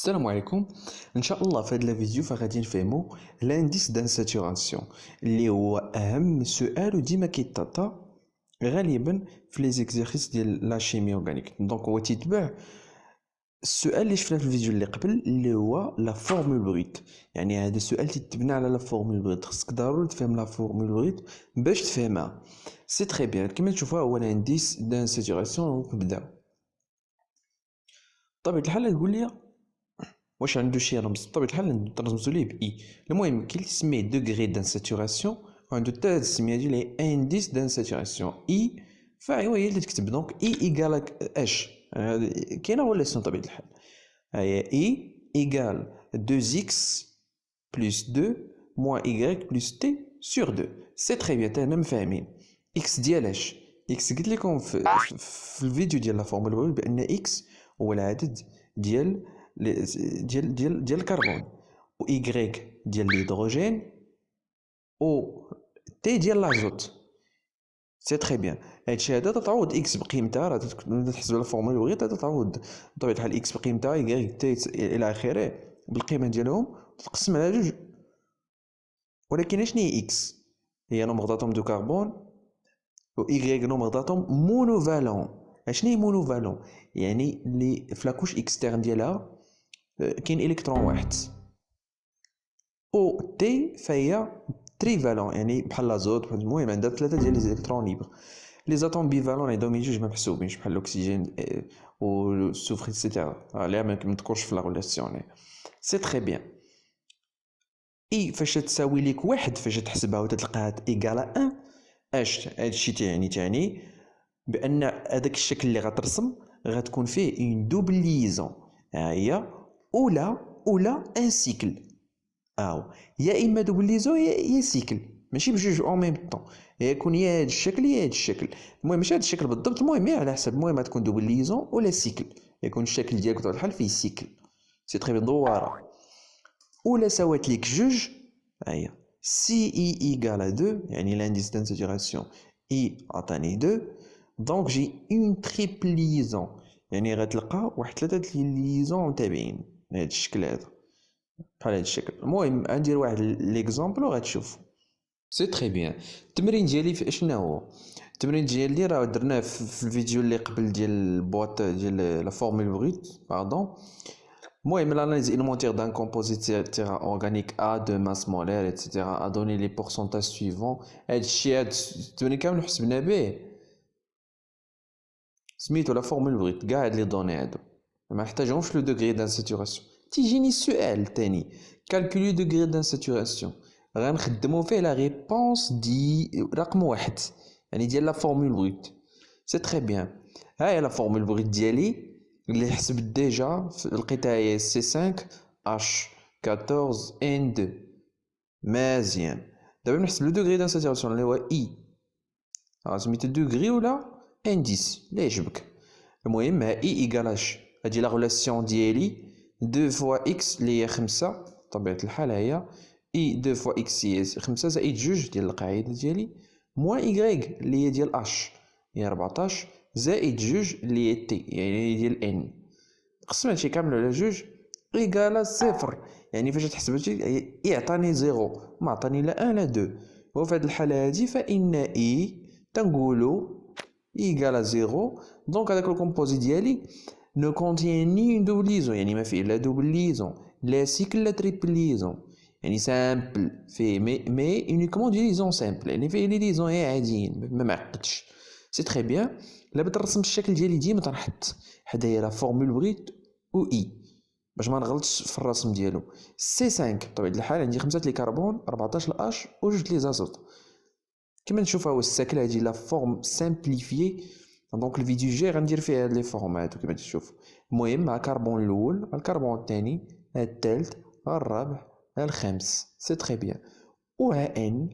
السلام عليكم. ان شاء الله في هذا الفيديو فغادي نفهمو لانديس دان ساتوراسيون اللي هو اهم سؤال ديما كيتعطى غالبا في لي زيكزيرسيس ديال لا شيمي اورغانيك. دونك هو تيتبع السؤال اللي شفنا في الفيديو اللي قبل اللي هو لا فورمول بغيت. يعني هذا السؤال تيتبنى على لا فورمول بغيت، خصك ضروري تفهم لا فورمول بغيت باش تفهمها. سي تري بيان كما تشوفوا هو لانديس دان ساتوراسيون. نبداو بطبيعة الحال تقول لي واش عنده شي رمز. بطبيعة الحال نرمزو ليه ب اي. المهم كاين اللي تسميه دوغري دان ساتوراسيون وعنده حتى هاد السميه ديال انديس دان ساتوراسيون اي. فايوا هي اللي تكتب دونك اي ايكال اش. كاينه ريلاسيون بطبيعة الحال. هي اي ايكال 2 اكس بلس 2 موان y بلس t sur 2. سي تري بيان تاهنا مفاهمين. اكس ديال اش؟ اكس قلت لكم في الفيديو ديال لا فورمول الاول بان اكس هو العدد ديال ديال الكربون، و إيكغيك ديال الهيدروجين، و تي ديال لازوت. سي تري بيان. هادشي هذا تعوض اكس بقيمتها، راه تحسب على الفورمول بغيت تعوض بطبيعة الحال اكس بقيمتها إيكغيك تي الى اخره بالقيمة ديالهم تقسم على جوج. ولكن اشني هي اكس؟ هي نومبر داتوم دو كربون، و إيكغيك نومبر داتوم مونوفالون. اشني هي مونوفالون؟ يعني اللي في لاكوش اكسترن ديالها كاين الكترون واحد. او تي فهي تريفالون، يعني بحال لازوت. المهم عندها ثلاثه ديال لي الكترون ليبر. لي زاتوم بيفالون عندهم جوج ما محسوبينش بحال الاكسجين و السوفر ايتترا، عليها ما نذكرش في لا ريلاسيون. سي تري بيان. اي فاش تساوي ليك واحد، فاش تحسبها وتلقاها ايكالا ان، اش هادشي تعني بان هذاك الشكل اللي غترسم غتكون فيه اون دوبل ليزون. ها هي اولا ان سيكل. يا اما دوبل ليزون يا سيكل، ماشي بجوج اون ميم طون. يكون يا هاد الشكل يا هاد الشكل. المهم ماشي هاد الشكل بالضبط، المهم على حسب. المهم تكون دوبل ليزون ولا سيكل، يكون الشكل ديالك بطبيعة الحال فيه سيكل. سي تري بيان دواره. ولا سوات ليك جوج، هيا سي اي ايكال 2، يعني لانديس دان ساتوراسيون اي عطاني 2. دونك جي اون تريبل ليزون، يعني غتلقى واحد ثلاثه ديال ليزون تابعين بهذا الشكل هذا، بحال هذا الشكل. المهم غندير واحد ليكزامبل وغتشوف. سي تري بيان. التمرين ديالي في اشنا هو؟ التمرين ديالي راه درناه في الفيديو اللي قبل ديال البواط ديال لا فورمول بغيت باردون. المهم l'analyse élémentaire d'un composite organique A de masse molaire etc. a donné les pourcentages suivants. هادشي هاد التمرين كامل حسبنا به سميتو لا فورمول بغيت. كاع هاد لي دوني هادو ما نحتاجهمش لو دوغري دان ساتوراسيون. تيجيني السؤال تاني كالكولي دوغري دان ساتوراسيون، غنخدمو فيه لا ريبونس دي رقم واحد، يعني ديال لا فورمول بغيت. سي تري بيان. ها هي لا فورمول بغيت ديالي اللي حسبت ديجا لقيتها هي سي 5 اش 14 ان 2. مزيان. دابا نحسب لو دوغري دان ساتوراسيون اللي هو اي، سميتو دوغري ولا انديس اللي يعجبك. المهم ها اي ايكالاش، هادي لا غولاسيون ديالي 2 فوا اكس اللي هي 5 بطبيعة الحال. هي اي 2 فوا اكس هي 5 زائد جوج ديال القاعدة ديالي، موان ايكغيك اللي هي ديال اش هي 14 زائد جوج اللي هي تي يعني ديال ان. قسم هادشي كامل على جوج ايكالا صفر. يعني فاش تحسب هادشي يعطاني زيرو، ما عطاني لا ان لا دو. وفي هاد الحالة هادي فإن اي تنقولو ايكالا زيرو. دونك هداك الكومبوزي ديالي نو كونتين ني اون دوبل ليزون، يعني ما فيه لا دوبل ليزون لا سيكل لا تريبل ليزون، يعني سامبل فيه مي اونيكمون دي ليزون سامبل، يعني فيه لي ليزون عاديين ما معقدش. سي تري بيان. الا بغيت نرسم الشكل ديالي ديما تنحط حدايا لا فورمول بغيت و اي باش ما نغلطش في الرسم ديالو. سي 5 بطبيعة الحال عندي 5 لي كربون 14 الاش و 2 لي زازوت. كما نشوف هو الشكل هادي لا فورم سامبليفيي. دونك الفيديو الجاي غندير فيه هاد لي فورم هادو كما تشوف. المهم مع الكربون الاول الكربون الثاني الثالث الرابع الخامس. سي تري بيان. وها ان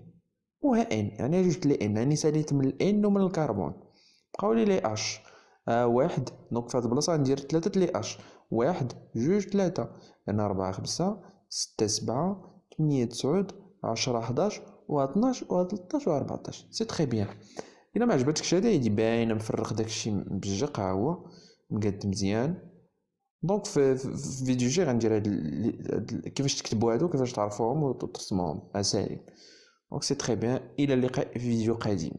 وها ان، يعني جوج لي ان، يعني ساليت من الان ومن الكربون بقاو لي اش. واحد. دونك في هاد البلاصه غندير ثلاثه لي اش، واحد جوج ثلاثه، هنا 4 5 6 7 8 9 10 11 و 12 و 13 و 14. سي تري بيان. الا ما عجبتكش هذا يدي باينه مفرق داكشي مبجق، ها هو مقاد مزيان دونك في فيديو جاي غندير كيفاش تكتبوا هادو كيفاش تعرفوهم وترسموهم اساليب. دونك سي تري بيان، الى اللقاء في فيديو قادم.